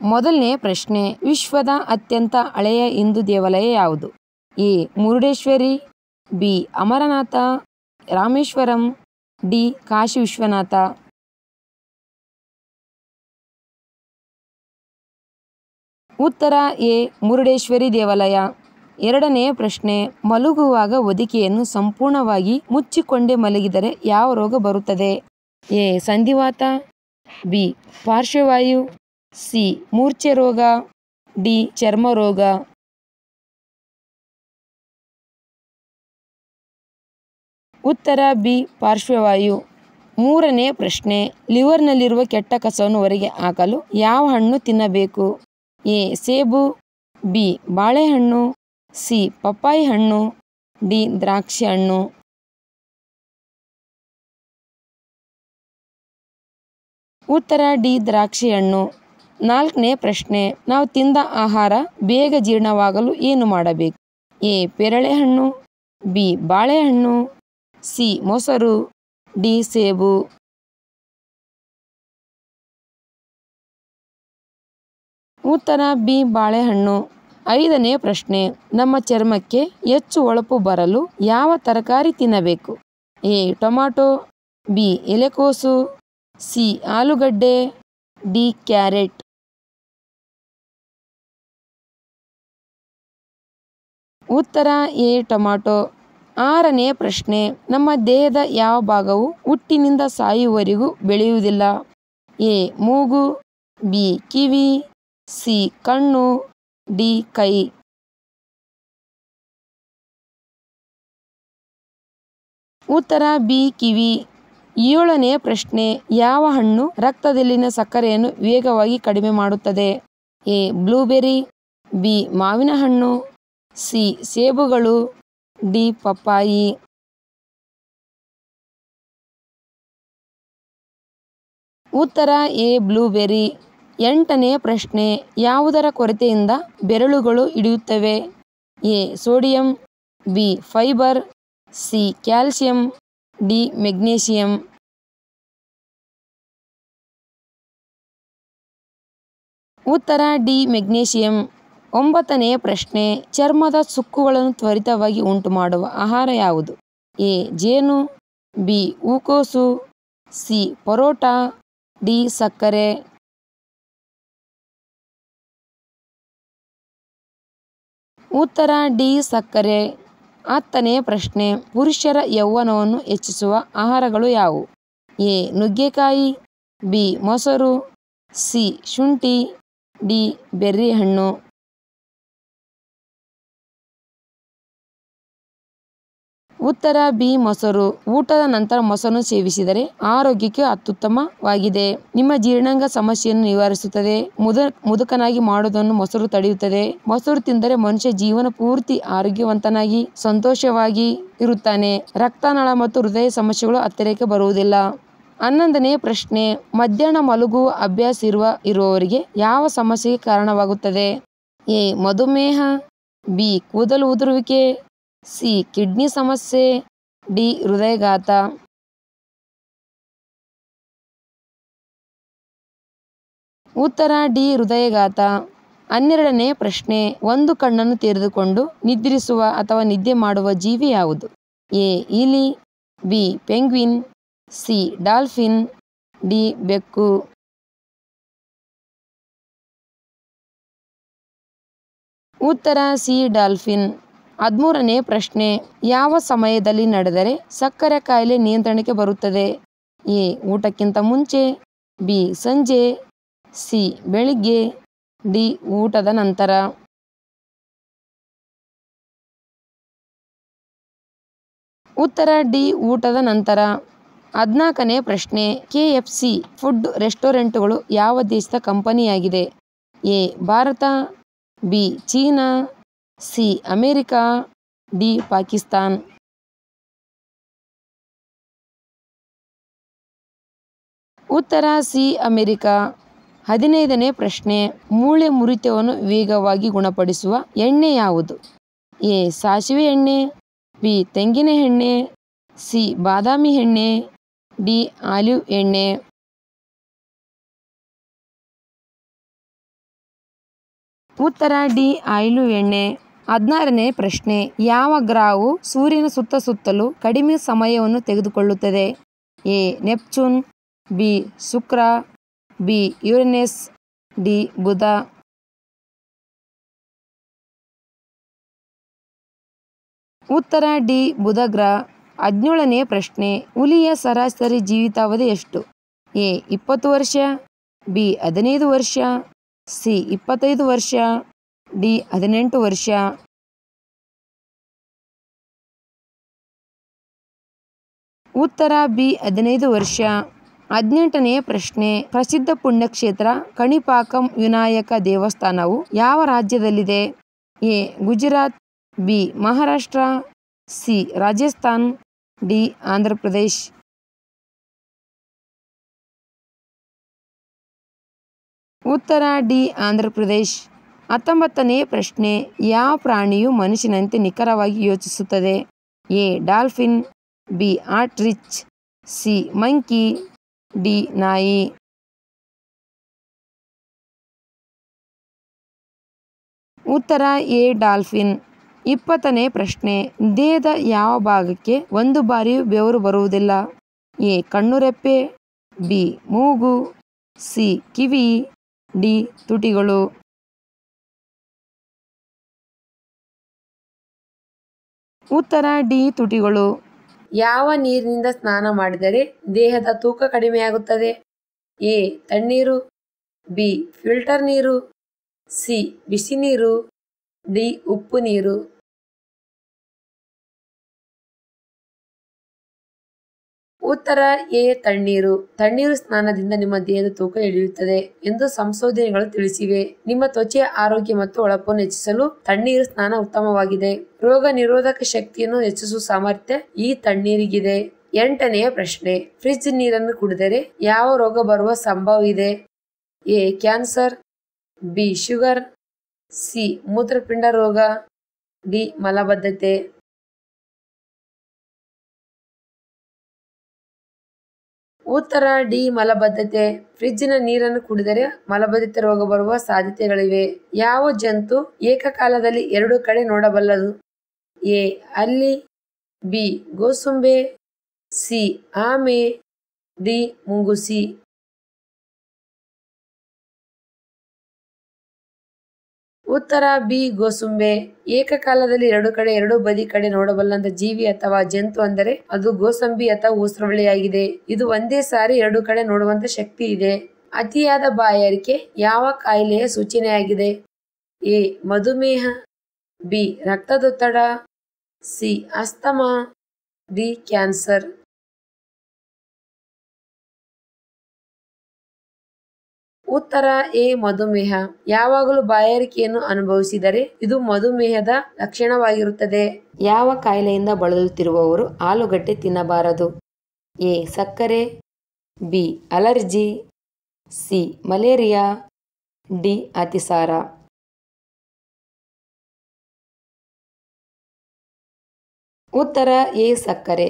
ಮೊದಲನೇ ಪ್ರಶ್ನೆ, ವಿಶ್ವದ ಅತ್ಯಂತ ಹಳೆಯ ಹಿಂದೂ ದೇವಾಲಯ ಯಾವುದು? A. Murudeshwari, B. Amarnath, Rameswaram, D. Kashi Vishwanath. ಉತ್ತರ ಎ. ಮುರುಡೇಶ್ವರಿ ದೇವಾಲಯ. ಎರಡನೇ ಪ್ರಶ್ನೆ, ಮಲಗುವಾಗ ಹೊದಿಕೆಯನ್ನು ಸಂಪೂರ್ಣವಾಗಿ ಮುಚ್ಚಿಕೊಂಡೇ ಮಲಗಿದರೆ ಯಾವ ರೋಗ ಬರುತ್ತದೆ? ಎ. ಸಂಧಿವಾತ, ಬಿ. ಪಾರ್ಶ್ವವಾಯು, ಸಿ. ಮೂರ್ಛೆ ರೋಗ, ಡಿ. ಚರ್ಮ ರೋಗ. ಉತ್ತರ ಬಿ. ಪಾರ್ಶ್ವವಾಯು. ಮೂರನೇ ಪ್ರಶ್ನೆ, ಲಿವರ್ನಲ್ಲಿರುವ ಕೆಟ್ಟ ಕಸವನ್ನು ಹೊರಗೆ ಹಾಕಲು ಯಾವ ಹಣ್ಣು ತಿನ್ನಬೇಕು? ಎ. ಸೇಬು, ಬಿ. ಬಾಳೆಹಣ್ಣು, ಸಿ. ಪಪ್ಪಾಯಿ ಹಣ್ಣು, ಡಿ. ದ್ರಾಕ್ಷಿ ಹಣ್ಣು. ಉತ್ತರ ಡಿ. ದ್ರಾಕ್ಷಿ ಹಣ್ಣು. ನಾಲ್ಕನೇ ಪ್ರಶ್ನೆ, ನಾವು ತಿಂದ ಆಹಾರ ಬೇಗ ಜೀರ್ಣವಾಗಲು ಏನು ಮಾಡಬೇಕು? ಎ. ಪೇರಳೆಹಣ್ಣು, ಬಿ. ಬಾಳೆಹಣ್ಣು, ಸಿ. ಮೊಸರು, ಡಿ. ಸೇಬು. ಉತ್ತರ ಬಿ. ಬಾಳೆಹಣ್ಣು. ಐದನೇ ಪ್ರಶ್ನೆ, ನಮ್ಮ ಚರ್ಮಕ್ಕೆ ಹೆಚ್ಚು ಹೊಳಪು ಬರಲು ಯಾವ ತರಕಾರಿ ತಿನ್ನಬೇಕು? ಎ. Tomato, B. ಎಲೆಕೋಸು, ಸಿ. ಆಲೂಗಡ್ಡೆ, ಡಿ. ಕ್ಯಾರೆಟ್. ಉತ್ತರ ಎ. ಟೊಮಾಟೊ. ಆರನೇ ಪ್ರಶ್ನೆ, ನಮ್ಮ ದೇಹದ ಯಾವ ಭಾಗವು ಹುಟ್ಟಿನಿಂದ ಸಾಯುವವರೆಗೂ ಬೆಳೆಯುವುದಿಲ್ಲ? ಎ. ಮೂಗು, ಬಿ. ಕಿವಿ, ಸಿ. ಕಣ್ಣು, ಡಿ. ಕೈ. ಉತ್ತರ ಬಿ. ಕಿವಿ. ಏಳನೇ ಪ್ರಶ್ನೆ, ಯಾವ ಹಣ್ಣು ರಕ್ತದಲ್ಲಿನ ಸಕ್ಕರೆಯನ್ನು ವೇಗವಾಗಿ ಕಡಿಮೆ ಮಾಡುತ್ತದೆ? ಎ. Blueberry, B. ಮಾವಿನ ಹಣ್ಣು, ಸಿ. ಸೇಬುಗಳು, ಡಿ. ಪಪ್ಪಾಯಿ. ಉತ್ತರ ಎ. ಬ್ಲೂಬೆರಿ. ಎಂಟನೇ ಪ್ರಶ್ನೆ, ಯಾವುದರ ಕೊರತೆಯಿಂದ ಬೆರಳುಗಳು ಹಿಡಿಯುತ್ತವೆ? A. Sodium, B. Fibre, C. Calcium, D. Magnesium. ಉತ್ತರ ಡಿ. ಮೆಗ್ನೀಷಿಯಂ. ಒಂಬತ್ತನೇ ಪ್ರಶ್ನೆ, ಚರ್ಮದ ಸುಕ್ಕುಗಳನ್ನು ತ್ವರಿತವಾಗಿ ಉಂಟುಮಾಡುವ ಆಹಾರ ಯಾವುದು? ಎ. ಜೇನು, ಬಿ. ಹೂಕೋಸು, ಸಿ. ಪರೋಟ, ಡಿ. ಸಕ್ಕರೆ. ಉತ್ತರ ಡಿ. ಸಕ್ಕರೆ. ಹತ್ತನೇ ಪ್ರಶ್ನೆ, ಪುರುಷರ ಯೌವನವನ್ನು ಹೆಚ್ಚಿಸುವ ಆಹಾರಗಳು ಯಾವುವು? ಎ. ನುಗ್ಗೆಕಾಯಿ, ಬಿ. ಮೊಸರು, ಸಿ. ಶುಂಠಿ, ಡಿ. ಬೆರ್ರಿ ಹಣ್ಣು. ಉತ್ತರ ಬಿ. ಮೊಸರು. ಊಟದ ನಂತರ ಮೊಸರನ್ನು ಸೇವಿಸಿದರೆ ಆರೋಗ್ಯಕ್ಕೆ ಅತ್ಯುತ್ತಮವಾಗಿದೆ. ನಿಮ್ಮ ಜೀರ್ಣಾಂಗ ಸಮಸ್ಯೆಯನ್ನು ನಿವಾರಿಸುತ್ತದೆ. ಮುದುಕನಾಗಿ ಮಾಡುವುದನ್ನು ಮೊಸರು ತಡೆಯುತ್ತದೆ. ಮೊಸರು ತಿಂದರೆ ಮನುಷ್ಯ ಜೀವನ ಪೂರ್ತಿ ಆರೋಗ್ಯವಂತನಾಗಿ ಸಂತೋಷವಾಗಿ ಇರುತ್ತಾನೆ. ರಕ್ತನಾಳ ಮತ್ತು ಹೃದಯ ಸಮಸ್ಯೆಗಳು ಹತ್ತಿರಕ್ಕೆ ಬರುವುದಿಲ್ಲ. 11ನೇ ಪ್ರಶ್ನೆ, ಮಧ್ಯಾಹ್ನ ಮಲಗುವ ಅಭ್ಯಾಸ ಇರುವವರಿಗೆ ಯಾವ ಸಮಸ್ಯೆಗೆ ಕಾರಣವಾಗುತ್ತದೆ? ಎ. ಮಧುಮೇಹ, ಬಿ. ಕೂದಲು ಉದುರುವಿಕೆ, ಸಿ. ಕಿಡ್ನಿ ಸಮಸ್ಯೆ, ಡಿ. ಹೃದಯಾಘಾತ. ಉತ್ತರ ಡಿ. ಹೃದಯಾಘಾತ. 12ನೇ ಪ್ರಶ್ನೆ, ಒಂದು ಕಣ್ಣನ್ನು ತೆರೆದುಕೊಂಡು ನಿದ್ರಿಸುವ ಅಥವಾ ನಿದ್ದೆ ಮಾಡುವ ಜೀವಿ ಯಾವುದು? ಎ. ಇಲಿ, B. Penguin, C. Dolphin, D. ಬೆಕ್ಕು. ಉತ್ತರ ಸಿ. ಡಾಲ್ಫಿನ್. 13ನೇ ಪ್ರಶ್ನೆ, ಯಾವ ಸಮಯದಲ್ಲಿ ನಡೆದರೆ ಸಕ್ಕರೆ ಕಾಯಿಲೆ ನಿಯಂತ್ರಣಕ್ಕೆ ಬರುತ್ತದೆ? ಎ. ಊಟಕ್ಕಿಂತ ಮುಂಚೆ, ಬಿ. ಸಂಜೆ, ಸಿ. ಬೆಳಿಗ್ಗೆ, ಡಿ. ಊಟದ ನಂತರ. ಉತ್ತರ ಡಿ. ಊಟದ ನಂತರ. 14ನೇ ಪ್ರಶ್ನೆ, KFC ಫುಡ್ ರೆಸ್ಟೋರೆಂಟ್ಗಳು ಯಾವ ದೇಶದ ಕಂಪನಿಯಾಗಿದೆ? A. Bharat, B. China, C. America, D. Pakistan. ಉತ್ತರ ಸಿ. ಅಮೆರಿಕ. 15ನೇ ಪ್ರಶ್ನೆ, ಮೂಳೆ ಮುರಿತವನ್ನು ವೇಗವಾಗಿ ಗುಣಪಡಿಸುವ ಎಣ್ಣೆ ಯಾವುದು? ಎ. ಸಾಸಿವೆ ಎಣ್ಣೆ, ಬಿ. ತೆಂಗಿನ ಎಣ್ಣೆ, ಸಿ. ಬಾದಾಮಿ ಎಣ್ಣೆ, ಡಿ. ಆಲಿವ್ ಎಣ್ಣೆ. ಉತ್ತರ ಡಿ ಆಯಿಲು ಎಣ್ಣೆ. 16ನೇ ಪ್ರಶ್ನೆ. ಯಾವ ಗ್ರಹವು ಸೂರ್ಯನ ಸುತ್ತಲೂ ಕಡಿಮೆ ಸಮಯವನ್ನು ತೆಗೆದುಕೊಳ್ಳುತ್ತದೆ? A Neptune, B Shukra, B Uranus, D Budha. ಉತ್ತರ ಡಿ ಬುಧ ಗ್ರಹ. 17ನೇ ಪ್ರಶ್ನೆ. ಹುಲಿಯ ಸರಾಸರಿ ಜೀವಿತಾವಧಿ ಎಷ್ಟು? ಎ 20 ವರ್ಷ, ಬಿ 15 ವರ್ಷ, ಸಿ 25 ವರ್ಷ, ಡಿ 18 ವರ್ಷ. ಉತ್ತರ ಬಿ 15 ವರ್ಷ. 18ನೇ ಪ್ರಶ್ನೆ. ಪ್ರಸಿದ್ಧ ಪುಣ್ಯಕ್ಷೇತ್ರ ಕಣಿಪಾಕಂ ವಿನಾಯಕ ದೇವಸ್ಥಾನವು ಯಾವ ರಾಜ್ಯದಲ್ಲಿದೆ? A Gujarat, B Maharashtra, C Rajasthan, D Andhra Pradesh. ಉತ್ತರ ಡಿ ಆಂಧ್ರಪ್ರದೇಶ್. 19ನೇ ಪ್ರಶ್ನೆ. ಯಾವ ಪ್ರಾಣಿಯು ಮನುಷ್ಯನಂತೆ ನಿಖರವಾಗಿ ಯೋಚಿಸುತ್ತದೆ? A dolphin, B ostrich, C monkey, D ನಾಯಿ. ಉತ್ತರ ಎ ಡಾಲ್ಫಿನ್. 20ನೇ ಪ್ರಶ್ನೆ. ದೇಹದ ಯಾವ ಭಾಗಕ್ಕೆ ಒಂದು ಬಾರಿಯೂ ಬೆವರು ಬರುವುದಿಲ್ಲ? ಎ ಕಣ್ಣುರೆಪ್ಪೆ, ಬಿ ಮೂಗು, ಸಿ ಕಿವಿ, ಡಿ ತುಟಿಗಳು. ಉತ್ತರ ಡಿ ತುಟಿಗಳು. ಯಾವ ನೀರಿನಿಂದ ಸ್ನಾನ ಮಾಡಿದರೆ ದೇಹದ ತೂಕ ಕಡಿಮೆಯಾಗುತ್ತದೆ? ಎ ತಣ್ಣೀರು, ಬಿ ಫಿಲ್ಟರ್ ನೀರು, ಸಿ ಬಿಸಿ ನೀರು, ಡಿ ಉಪ್ಪು ನೀರು. ಉತ್ತರ ಎ ತಣ್ಣೀರು. ತಣ್ಣೀರು ಸ್ನಾನದಿಂದ ನಿಮ್ಮ ದೇಹದ ತೂಕ ಇಳಿಯುತ್ತದೆ ಎಂದು ಸಂಶೋಧನೆಗಳು ತಿಳಿಸಿವೆ. ನಿಮ್ಮ ತ್ವಚೆಯ ಆರೋಗ್ಯ ಮತ್ತು ಹೊಳಪನ್ನು ಹೆಚ್ಚಿಸಲು ತಣ್ಣೀರು ಸ್ನಾನ ಉತ್ತಮವಾಗಿದೆ. ರೋಗ ನಿರೋಧಕ ಶಕ್ತಿಯನ್ನು ಹೆಚ್ಚಿಸುವ ಸಾಮರ್ಥ್ಯ ಈ ತಣ್ಣೀರಿಗಿದೆ. 8ನೇ ಪ್ರಶ್ನೆ. ಫ್ರಿಡ್ಜ್ ನೀರನ್ನು ಕುಡಿದರೆ ಯಾವ ರೋಗ ಬರುವ ಸಂಭವವಿದೆ? A cancer, B sugar, C ಮೂತ್ರಪಿಂಡ ರೋಗ, ಡಿ ಮಲಬದ್ಧತೆ. ಉತ್ತರ ಡಿ ಮಲಬದ್ಧತೆ. ಫ್ರಿಡ್ಜಿನ ನೀರನ್ನು ಕುಡಿದರೆ ಮಲಬದ್ಧತೆ ರೋಗ ಬರುವ ಸಾಧ್ಯತೆಗಳಿವೆ. ಯಾವ ಜಂತು ಏಕಕಾಲದಲ್ಲಿ 2 ಕಡೆ ನೋಡಬಲ್ಲದು? ಎ ಹಲ್ಲಿ, ಬಿ ಗೋಸುಂಬೆ, ಸಿ ಆಮೆ, ಡಿ ಮುಂಗುಸಿ. ಉತ್ತರ ಬಿ ಗೋಸುಂಬೆ. ಏಕಕಾಲದಲ್ಲಿ 2 ಕಡೆ 2 ಬದಿ ಕಡೆ ನೋಡಬಲ್ಲಂತ ಜೀವಿ ಅಥವಾ ಜಂತು ಅಂದರೆ ಅದು ಗೋಸಂಬಿ ಅಥವಾ ಊಸರವಳ್ಳಿಯಾಗಿದೆ. ಇದು ಒಂದೇ ಸಾರಿ 2 ಕಡೆ ನೋಡುವಂತ ಶಕ್ತಿ ಇದೆ. ಅತಿಯಾದ ಬಾಯಾರಿಕೆ ಯಾವ ಕಾಯಿಲೆಯ ಸೂಚನೆಯಾಗಿದೆ? ಎ ಮಧುಮೇಹ, ಬಿ ರಕ್ತದೊತ್ತಡ, ಸಿ ಅಸ್ತಮಾ, ಡಿ ಕ್ಯಾನ್ಸರ್. ಉತ್ತರ ಎ ಮಧುಮೇಹ. ಯಾವಾಗಲೂ ಬಾಯಾರಿಕೆಯನ್ನು ಅನುಭವಿಸಿದರೆ ಇದು ಮಧುಮೇಹದ ಲಕ್ಷಣವಾಗಿರುತ್ತದೆ. ಯಾವ ಕಾಯಿಲೆಯಿಂದ ಬಳಲುತ್ತಿರುವವರು ಆಲೂಗಡ್ಡೆ ತಿನ್ನಬಾರದು? ಎ ಸಕ್ಕರೆ, B allergy, C malaria, D ಅತಿಸಾರ. ಉತ್ತರ ಎ ಸಕ್ಕರೆ.